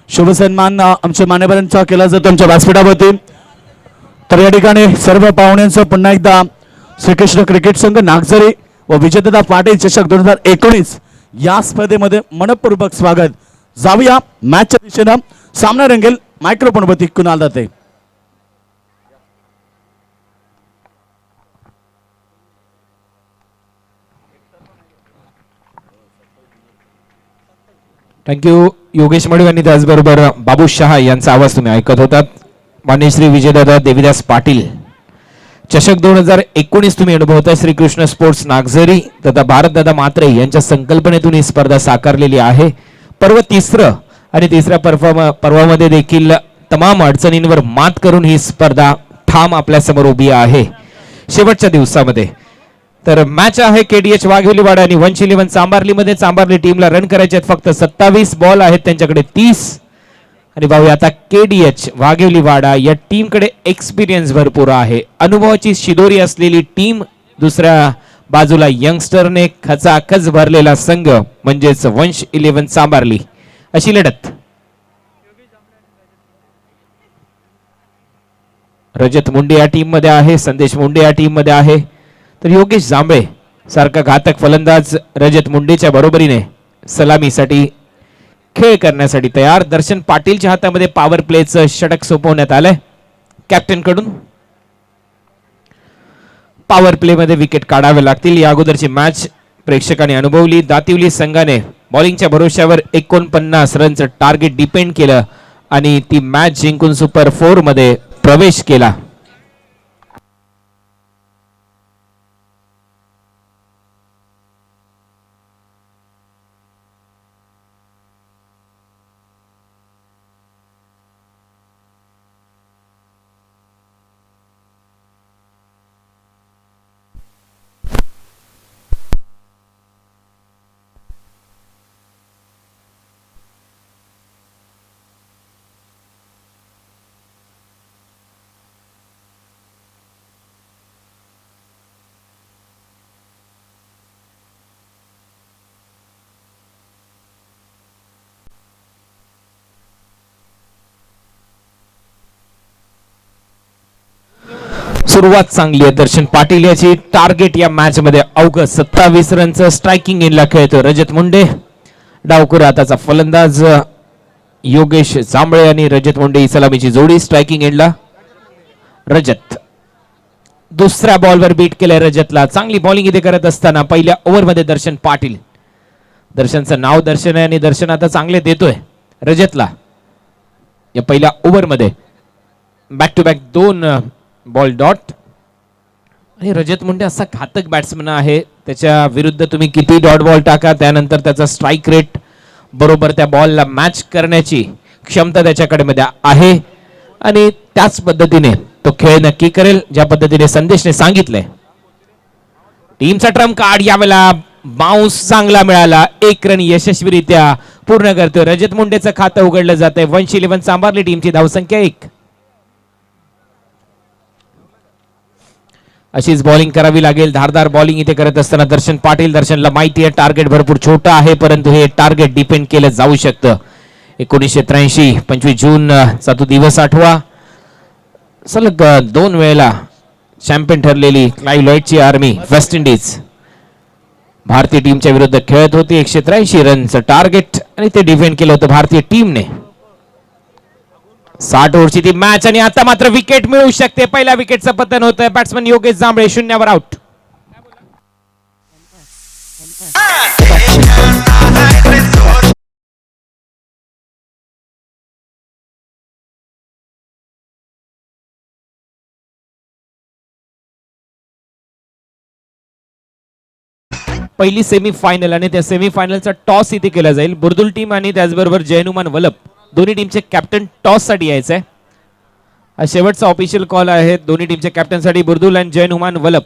शुभ सन्मान आमच्या मान्यवरांचा केला जातो आमच्या व्यासपीठावरती। तर या ठिकाणी सर्व पाहुण्यांचं पुन्हा एकदा श्रीकृष्ण क्रिकेट संघ नागझरी व विजेतेता पाटील चषक 2019 या स्पर्धेमध्ये मनपूर्वक स्वागत। जाऊया मॅचच्या दिशेनं, सामना रंगेल मायक्रोफोनवरती कुणाल दाते। थँक्यू योगेश मडवी आणि त्याचबरोबर बाबू शहा यांचा आवाज तुम्ही ऐकत होतात। माननीय श्री विजयदादा देवीदास पाटील चषक 2019 तुम्ही अनुभवताय। श्रीकृष्ण स्पोर्ट्स नागझरी तथा भारतदादा म्हात्रे यांच्या संकल्पनेतून ही स्पर्धा साकारलेली आहे। पर्व तिसरं आणि तिसऱ्या पर्वामध्ये देखील तमाम अडचणींवर मात करून ही स्पर्धा ठाम आपल्या समोर उभी आहे शेवटच्या दिवसामध्ये. तर मॅच आहे केडीएच वाघेवलीवाडा आणि 111 चांबार्लीमध्ये. चांबार्ली टीमला रन करायचे आहेत फक्त 27 बॉल आहेत त्यांच्याकडे 30. आणि पाहूया आता केडीएच वाघेवलीवाडा या टीमकडे एक्सपिरियन्स भरपूर आहे, अनुभवाची शिदोरी असलेली टीम. दुसऱ्या बाजूला यंगस्टरने खचाखच भरलेला संघ म्हणजेच 111 चांबार्ली. अशी लढत. रजत मुंडे या टीम मध्ये आहे, संदेश मुंडे या टीम मध्ये आहे. तर योगेश जांभळे सारखा घातक फलंदाज रजत मुंडेच्या बरोबरीने सलामीसाठी खेळ करण्यासाठी तयार. दर्शन पाटीलच्या हातामध्ये पॉवर प्लेचं षटक सोपवण्यात आलंय कॅप्टन कडून. पॉवर प्ले मध्ये विकेट काढावे लागतील. या अगोदरची मॅच प्रेक्षकांनी अनुभवली. दातिवली संघाने बॉलिंगच्या भरोश्यावर 49 रनचं टार्गेट डिपेंड केलं आणि ती मॅच जिंकून सुपर 4 मध्ये प्रवेश केला. सुरुवात चांगली आहे दर्शन पाटील याची. टार्गेट या मॅच मध्ये अवघ 27 रनचं स्ट्रायकिंग इनला खेळतो रजत मुंडे. डावकर हाताचा फलंदाज योगेश जांभळे आणि रजत मुंडे ही सलामीची जोडी. स्ट्रायकिंग इनला रजत. दुसऱ्या बॉलवर बीट केलंय रजतला. चांगली बॉलिंग इथे करत असताना पहिल्या ओव्हरमध्ये दर्शन पाटील. दर्शनचं नाव दर्शन आहे आणि दर्शन आता चांगले देतोय रजतला. या पहिल्या ओव्हरमध्ये back to back 2 ball dot. आणि रजत मुंडे असा घातक बॅट्समन आहे, त्याच्या विरुद्ध तुम्ही किती डॉट बॉल टाका त्यानंतर त्याचा स्ट्राईक रेट बरोबर त्या बॉलला मॅच करण्याची क्षमता त्याच्याकडे मध्ये आहे आणि त्याच पद्धतीने तो खेळ नक्की करेल ज्या पद्धतीने संदेशने सांगितलंय. टीमचा ट्रम्प कार्ड यावेळेला बाउन्स चांगला मिळाला. 1 रन यशस्वीरित्या पूर्ण करतोय. रजत मुंडेचं खातं उघडलं जात आहे. 111 चांबार्ली टीमची धावसंख्या 1. अशीच बॉलिंग करावी लागेल. धारदार बॉलिंग इथे करत असताना दर्शन पाटील. दर्शनला माहिती आहे टार्गेट भरपूर छोटा आहे परंतु हे टार्गेट डिपेंड केलं जाऊ शकतं. 1983 25 जून चा तो दिवस आठवा. सलग 2 वेळेला चॅम्पियन ठरलेली क्लाइव्ह लॉयडची आर्मी वेस्ट इंडिज भारतीय टीमच्या विरुद्ध खेळत होती. 183 रनचं टार्गेट आणि ते डिफेंड केलं होतं भारतीय टीमने. 60 ओव्हरची ती मॅच आणि आता मात्र विकेट मिळू शकते. पहिल्या विकेटचं पतन होतंय. बॅट्समन योगेश जांभळे 0वर आउट. पहिली सेमीफायनल आणि त्या सेमीफायनलचा टॉस इथे केला जाईल. बुर्दुल टीम आणि त्याचबरोबर जयनुमान वलप दोन्ही टीमचे कॅप्टन टॉस साठी यायचे आहे. हा शेवटचा ऑफिशियल कॉल आहे दोन्ही टीमच्या कॅप्टन साठी. बुर्दुल आणि जयनुमान वलप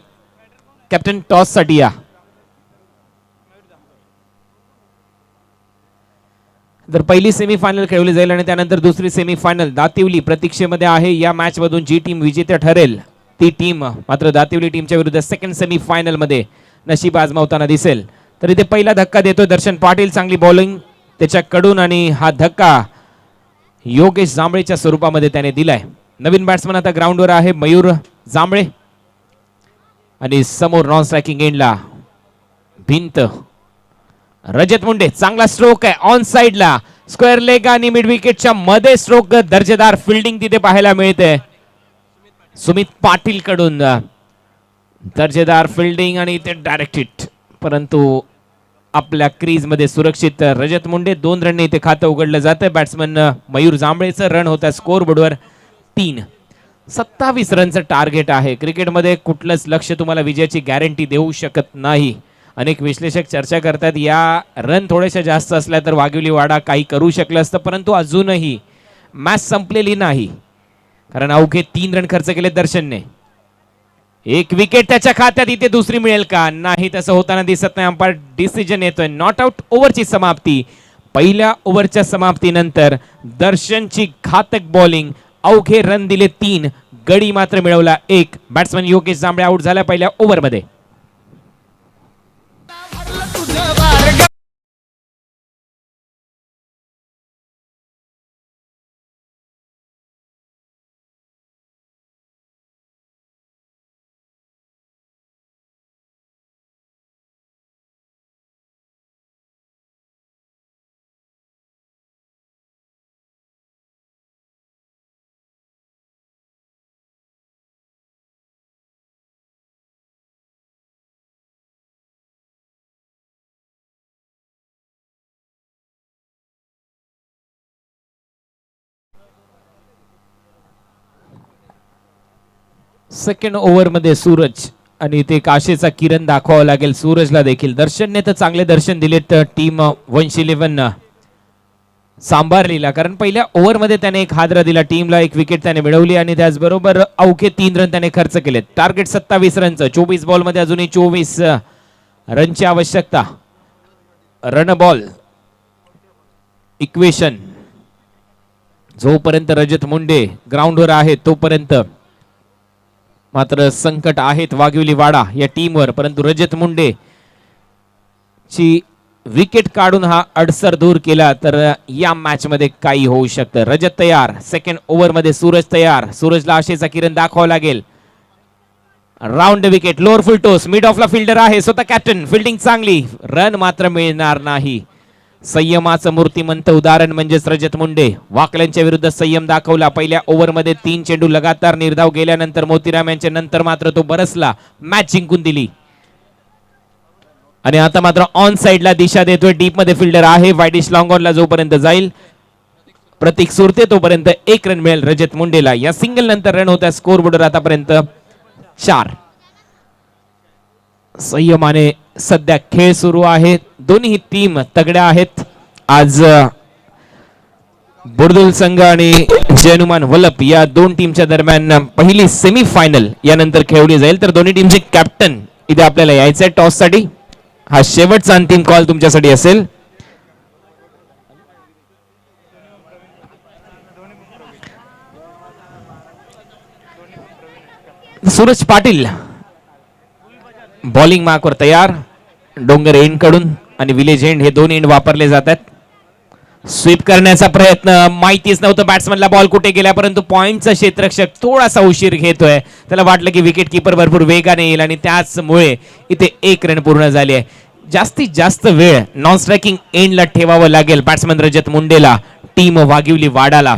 कॅप्टन टॉस साठी या. तर पहिली सेमीफायनल खेळवली जाईल आणि त्यानंतर दुसरी सेमीफायनल दातिवली प्रतीक्षेमध्ये आहे. या मॅच मधून जी टीम विजेता ठरेल ती टीम मात्र दातिवली टीमच्या विरुद्ध सेकंड सेमीफायनल मध्ये नशीब आजमावताना दिसेल. तर इथे पहिला धक्का देतोय दर्शन पाटील. चांगली बॉलिंग त्याच्याकडून आणि हा धक्का योगेश जांभळेच्या स्वरूपामध्ये त्याने दिलाय. नवीन बॅट्समन आता ग्राउंडवर आहे मयूर जांभळे आणि समोर नॉन स्ट्रायकिंग एंडला भिंत रजत मुंडे. चांगला स्ट्रोक आहे ऑन साइडला. स्क्वेअर लेग आणि मिड विकेटच्या मध्ये स्ट्रोक. दर्जेदार फिल्डिंग तिथे पाहायला मिळते सुमित पाटील कडून. दर्जेदार फिल्डिंग आणि ते डायरेक्ट हिट परंतु आपल्या क्रीज मध्ये सुरक्षित रजत मुंडे. 2 रनने इथे खातं उघडलं जातं. बॅट्समन मयूर जांभळेचं रन होता स्कोर बोर्डवर 3. 27 रनचं टार्गेट आहे. क्रिकेटमध्ये कुठलंच लक्ष तुम्हाला विजयाची गॅरंटी देऊ शकत नाही. अनेक विश्लेषक चर्चा करतात या रन थोड्याशा जास्त असल्या तर वाघिवलीवाडा काही करू शकलं असतं परंतु अजूनही मॅच संपलेली नाही. कारण अवघे 3 रन खर्च केले दर्शनने. एक विकेट त्याच्या खात्यात, इथे दुसरी मिळेल का? नाही, तसं होताना दिसत नाही. अंपायर डिसिजन येतोय. नॉट आउट ओव्हरची समाप्ती. पहिल्या ओव्हरच्या समाप्तीनंतर दर्शनची घातक बॉलिंग. अवघे रन दिले 3, गडी मात्र मिळवला 1. बॅट्समन योगेश जांभळे आउट झाला पहिल्या ओव्हरमध्ये. सेकंड ओव्हरमध्ये सूरज आणि ते काशेचा किरण दाखवावा लागेल सूरजला देखील. दर्शनने तर चांगले दर्शन दिलेत टीम 111 सांभारलीला, कारण पहिल्या ओव्हरमध्ये त्याने एक हादरा दिला टीमला. एक विकेट त्याने मिळवली आणि त्याचबरोबर अवघे 3 रन त्याने खर्च केले. टार्गेट 27 रनचं. 24 बॉलमध्ये अजूनही 24 रनची आवश्यकता. रन बॉल इक्वेशन जोपर्यंत रजत मुंडे ग्राउंडवर आहे तोपर्यंत मात्र संकट आहेत वाघिवली वाडा या टीमवर. परंतु रजत मुंडे ची विकेट काढून हा अडसर दूर केला तर या मॅच मध्ये काही होऊ शकतं. रजत तयार. सेकंड ओव्हर मध्ये सूरज तयार. सूरजला आशेचा किरण दाखवावा लागेल. Round wicket, lower full toss, mid ऑफला फिल्डर आहे स्वतः कॅप्टन. फिल्डिंग चांगली, रन मात्र मिळणार नाही. संयमाचं मूर्तिमंत उदाहरण म्हणजेच रजत मुंडे. वाकल्यांच्या विरुद्ध संयम दाखवला. पहिल्या ओव्हरमध्ये 3 चेंडू लगातार निर्धाव गेल्यानंतर मोतीराम यांच्या नंतर मात्र तो बरसला, मॅच जिंकून दिली. आणि आता मात्र ऑन साइडला दिशा देतोय. डीप मध्ये फिल्डर आहे. वाईडिश लॉंग ऑनला जोपर्यंत जाईल प्रतीक सुरते तोपर्यंत 1 रन मिळेल रजत मुंडेला. या सिंगल नंतर रन होत्या स्कोर बोर्डवर आतापर्यंत 4. संयमाने सध्या खेळ सुरू आहे. दोन्ही टीम तगड्या आहेत. आज बुर्दुल संघ आणि जयनुमान वलप या 2 टीमच्या दरम्यान पहिली सेमीफायनल यानंतर खेळली जाईल. तर दोन्ही टीमचे कॅप्टन इथे आपल्याला यायचंय टॉस साठी. हा शेवटचा अंतिम कॉल तुमच्यासाठी असेल. सूरज पाटील बॉलिंग मार्कवर तयार. डोंगर एंड कडून आणि विलेज एंड हे 2 एंड वापरले जातात. स्वीप करण्याचा प्रयत्न, माहितीच नव्हतं बॅट्समनला बॉल कुठे गेला, परंतु पॉइंटचा क्षेत्ररक्षक थोडासा उशीर घेतोय. त्याला वाटलं की विकेट किपर भरपूर वेगाने येईल आणि त्याचमुळे इथे 1 रन पूर्ण झाली आहे. जास्तीत जास्त वेळ नॉन स्ट्रायकिंग एंडला ठेवावं लागेल बॅट्समन रजत मुंडेला, टीम वाघिवली वाडाला.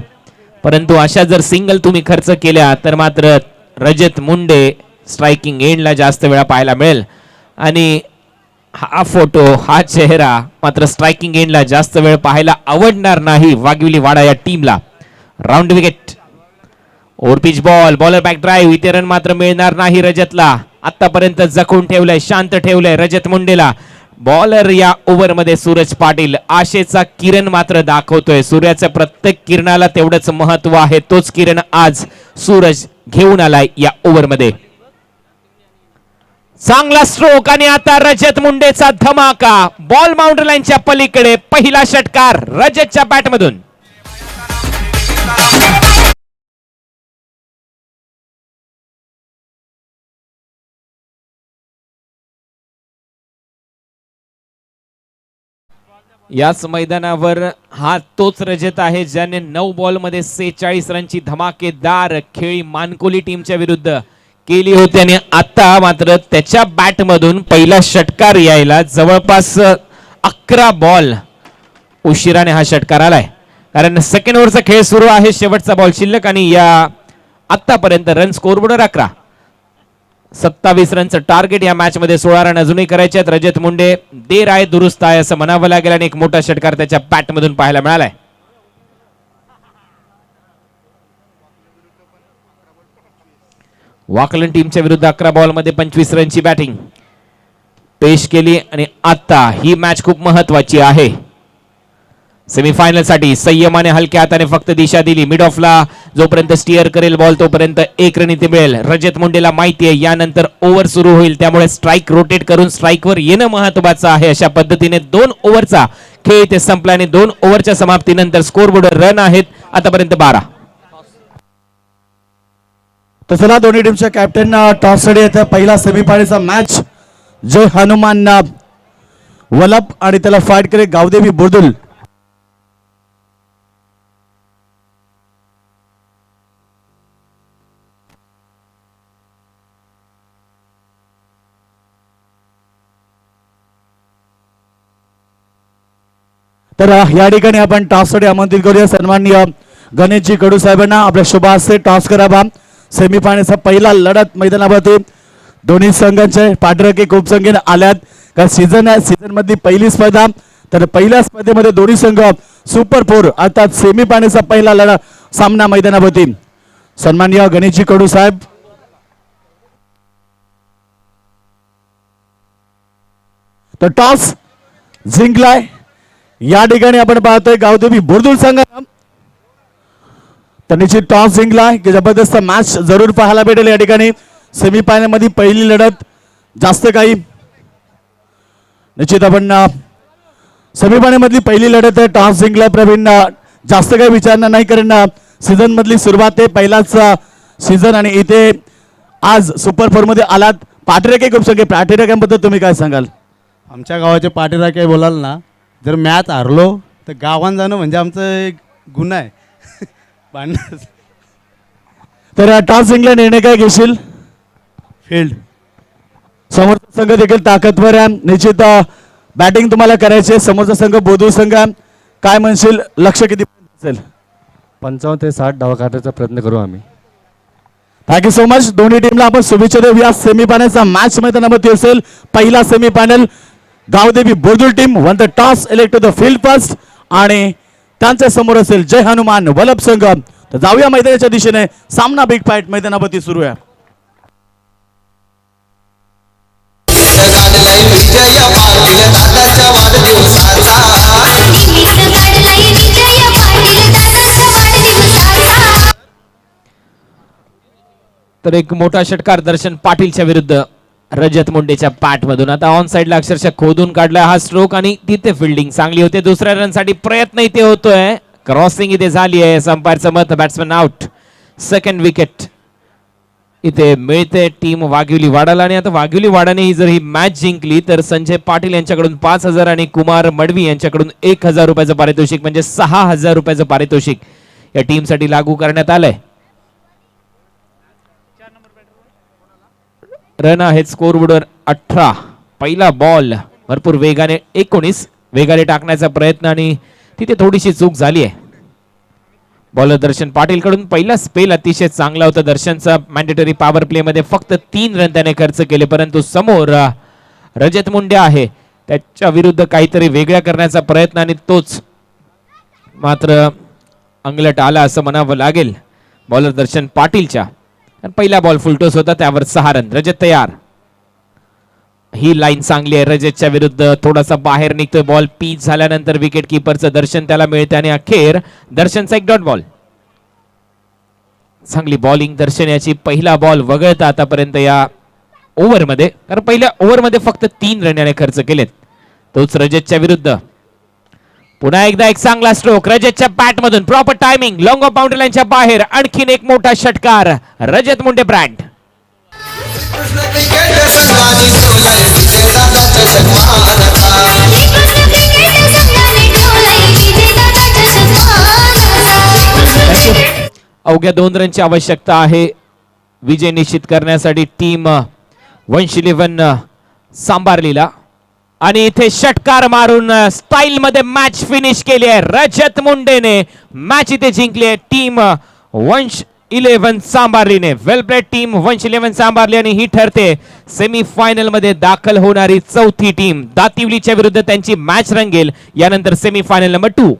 परंतु अशा जर सिंगल तुम्ही खर्च केल्या तर मात्र रजत मुंडे स्ट्रायकिंग एंडला जास्त वेळा पाहायला मिळेल. आणि हा फोटो, हा चेहरा मात्र स्ट्रायकिंग एंडला जास्त वेळ पाहायला आवडणार नाही वाघिवली वाडा या टीमला. Round wicket, over pitch ball, bowler back drive. इथे रन मात्र मिळणार नाही रजतला. आतापर्यंत जखून ठेवलंय, शांत ठेवलंय रजत मुंडेला. बॉलर या ओव्हर मध्ये सूरज पाटील आशेचा किरण मात्र दाखवतोय. सूर्याच्या प्रत्येक किरणाला तेवढंच महत्व आहे. तोच किरण आज सूरज घेऊन आलाय या ओव्हर मध्ये. चांगला स्ट्रोक आणि आता रजत मुंडेचा धमाका. बॉल बाउंड्री लाईनच्या पलीकडे पहिला षटकार रजतच्या बॅटमधून. याच मैदानावर हा तोच रजत आहे ज्याने 9 बॉल मध्ये 46 रनची धमाकेदार खेळी मानकोली टीमच्या विरुद्ध केली होती. आणि आता मात्र त्याच्या बॅट मधून पहिला षटकार यायला जवळपास 11 बॉल उशिराने हा षटकार आलाय. कारण सेकंड ओव्हरचा खेळ सुरू आहे, शेवटचा बॉल शिल्लक आणि या आतापर्यंत रन स्कोरबोर्डवर 11. 27 रनचं टार्गेट या मॅच मध्ये. 16 रन अजूनही करायचे आहेत. रजत मुंडे देर आहे दुरुस्त आहे असं म्हणावं लागेल आणि एक मोठा षटकार त्याच्या बॅट मधून पाहायला मिळालाय. वाकलन टीमच्या विरुद्ध 11 बॉल मध्ये 25 रनची बॅटिंग पेश केली आणि आता ही मॅच खूप महत्वाची आहे. सेमीफायनल साठी संयमाने हलक्या हाताने फक्त दिशा दिली. मिड ऑफला जोपर्यंत स्टिअर करेल बॉल तोपर्यंत एक रन इथे मिळेल. रजत मुंडेला माहिती आहे यानंतर ओव्हर सुरू होईल, त्यामुळे स्ट्राईक रोटेट करून स्ट्राईकवर येणं महत्वाचं आहे. अशा पद्धतीने 2 ओव्हरचा खेळ इथे संपला आणि 2 ओव्हरच्या समाप्तीनंतर स्कोरबोर्डवर रन आहेत आतापर्यंत 12. तर चला दोन्ही टीमच्या कॅप्टन टॉस साठी येतं. पहिला सेमीफायनलचा मॅच जय हनुमान वलप आणि त्याला फाईट करे गावदेवी बुर्दुल. तर या ठिकाणी आपण टॉससाठी आमंत्रित करूया सन्माननीय गणेशजी कडू साहेबांना. आपल्या शुभ हस्ते टॉस करावा. सेमीफायनलचा पहिला लढत मैदानावरती दोन्ही संघांचे पाठराखी खूप संख्येने आल्यात. कारण सीझन मधली पहिली स्पर्धा, तर पहिल्या स्पर्धेमध्ये दोन्ही संघ सुपर 4 अर्थात सेमीफायनलचा पहिला लढत सामना मैदानावरती. सन्माननीय गणेशजी कडू साहेब. तर टॉस जिंकलाय या ठिकाणी आपण पाहतोय गावदेवी बुर्दुल संघानं. तर निश्चित टॉस जिंकलाय की जबरदस्त मॅच जरूर पाहायला भेटेल या ठिकाणी. सेमीफायनल मध्ये पहिली लढत, जास्त काही निश्चित आपण सेमीफायनल मधली पहिली लढत आहे. टॉस जिंकलाय प्रवीण. जास्त काही विचारणा नाही, कारण सीझन मधली सुरुवात आहे, पहिलाच सीझन आणि इथे आज सुपर 4 मध्ये आलात. पाठराखे खूप सगळे पाठराख्यांबद्दल तुम्ही काय सांगाल? आमच्या गावाचे पाठीराखे बोलाल ना, जर मॅच हारलो तर गावात जाणं म्हणजे आमचं एक गुन्हा आहे. भांडण तर टॉस जिंकला, निर्णय काय घेशील? फील्ड. समोरचा संघ देखील ताकदवर आहे. निश्चित बॅटिंग तुम्हाला करायची आहे. समोरचा संघ बोधू संघ आहे. काय म्हणशील, लक्ष किती असेल? 55 ते 60 डाव काढायचा प्रयत्न करू आम्ही. Thank you so much. दोन्ही टीमला आपण शुभेच्छा देऊया. सेमीफायनलचा मॅच मैदानामध्ये असेल. पहिला semifinal Gavdevi Burdul team won the toss, elect to the field first आणि त्यांच्या समोर असेल जय हनुमान वलप संघ. तर जाऊया मैदानाच्या दिशेने. सामना बिग फाईट मैदानावरती सुरू आहे. काढलाय विजय पाटील दादाच्या वाढदिवसाचा. तर एक मोठा षटकार दर्शन पाटीलच्या विरुद्ध रजत मुंडेच्या पॅट मधून. आता ऑन साइडला अक्षरशः खोदून काढलाय हा स्ट्रोक आणि तिथे फिल्डिंग चांगली होते. दुसऱ्या रन साठी प्रयत्न इथे होतोय. क्रॉसिंग इथे झाली आहे. अंपायरचं मत बॅट्समन आउट. सेकंड विकेट इथे मिळते टीम वाघिवली वाडाला. आणि आता वाघिवली वाडाने ही जर ही मॅच जिंकली तर संजय पाटील यांच्याकडून 5,000 आणि कुमार मडवी यांच्याकडून 1,000 रुपयाचं पारितोषिक म्हणजे 6,000 रुपयाचं पारितोषिक या टीमसाठी लागू करण्यात आलंय. रन आहेत स्कोरबोर्डवर 18. पहिला बॉल भरपूर वेगाने 19 वेगाने टाकण्याचा प्रयत्न आणि तिथे थोडीशी चूक झाली आहे. बॉलर दर्शन पाटील कडून पहिला स्पेल अतिशय चांगला होता दर्शनचा. मॅन्डेटरी पॉवर प्ले मध्ये फक्त 3 रन त्याने खर्च केले, परंतु समोर रजत मुंडे आहे, त्याच्या विरुद्ध काहीतरी वेगळा करण्याचा प्रयत्न आणि तोच मात्र अंगलट आला असं म्हणावं लागेल बॉलर दर्शन पाटीलच्या. पहिला बॉल फुलटोस होता, त्यावर 6 रन. रजत तयार. ही लाईन चांगली आहे रजतच्या विरुद्ध. थोडासा बाहेर निघतोय बॉल. पीच झाल्यानंतर विकेट किपरचं दर्शन त्याला मिळते आणि अखेर दर्शनचा एक डॉट बॉल. चांगली बॉलिंग दर्शन याची. पहिला बॉल वगळता आतापर्यंत या ओव्हरमध्ये, कारण पहिल्या ओव्हरमध्ये फक्त 3 रन याने खर्च केलेत. तोच रजतच्या विरुद्ध. पुन्हा एकदा एक चांगला स्ट्रोक रजतच्या बॅट मधून. Proper timing. Long of boundary लाईनच्या बाहेर आणखीन एक मोठा षटकार. रजत मुंडे ब्रँड. कृष्ण क्रिकेट संघाने ठेवलाय विजय दादाच्या सन्मानाचा. अवघ्या 2 रनची आवश्यकता आहे विजय निश्चित करण्यासाठी टीम 111 सांबारलीला. आणि इथे षटकार मारून स्टाईल मध्ये मॅच फिनिश केली आहे रजत मुंडेने. मॅच इथे जिंकली आहे टीम 111 सांबारलीने. वेल प्लेड टीम 111 सांबारली. आणि ही ठरते सेमी फायनल मध्ये दाखल होणारी 4थी टीम. दातिवलीच्या विरुद्ध त्यांची मॅच रंगेल यानंतर सेमी फायनल नंबर 2.